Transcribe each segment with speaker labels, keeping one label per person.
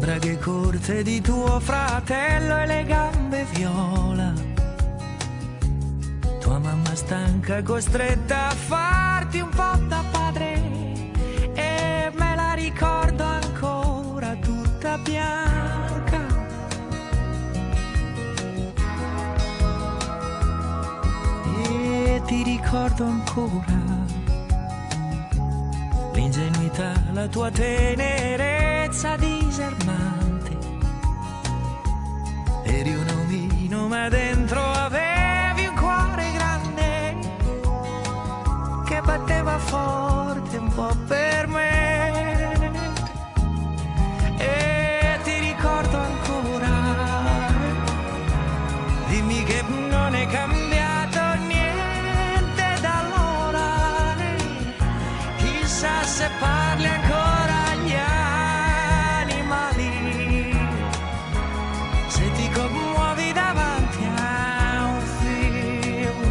Speaker 1: braghe corte di tuo fratello e le gambe viola. Tua mamma stanca, costretta a farti un po' da padre, e me la ricordo ancora tutta bianca. E ti ricordo ancora l'ingenuità, la tua tenerezza disarmante. Eri un omino ma dentro avevi un cuore grande che batteva forte un po' per me. E ti ricordo ancora, dimmi che non è cambiato niente da allora. Chissà se parli ancora agli animali, se ti commuovi davanti a un film.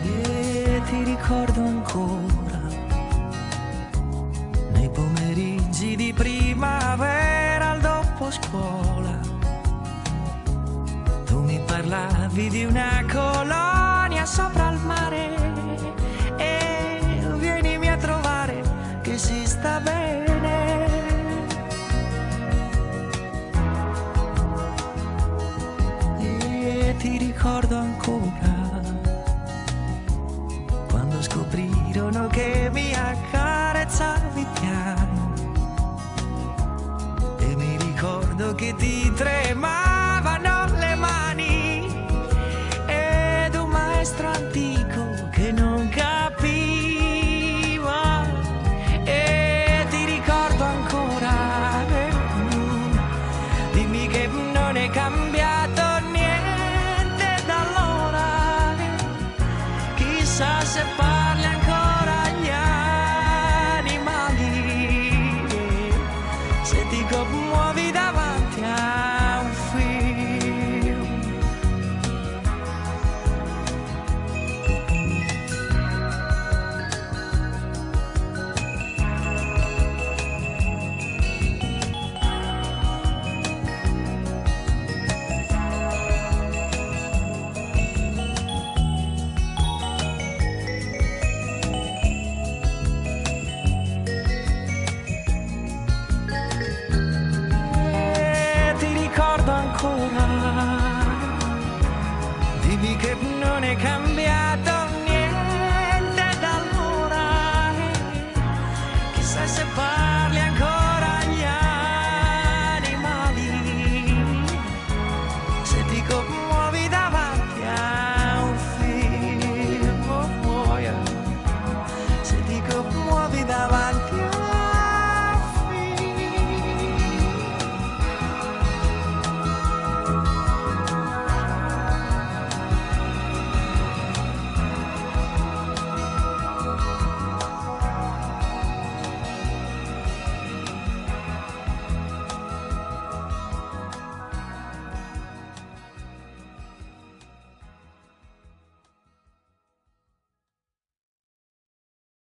Speaker 1: E ti ricordo ancora nei pomeriggi di primavera al dopo scuola, tu mi parlavi di una colonia sopra il mare e vienimi a trovare che si sta bene. E ti ricordo ancora quando scoprirono che mi accarezzavi piano, e mi ricordo che ti tremavano le mani ed un maestro antico che non capiva. E ti ricordo ancora, dimmi che non è cambiato niente da allora. Chissà se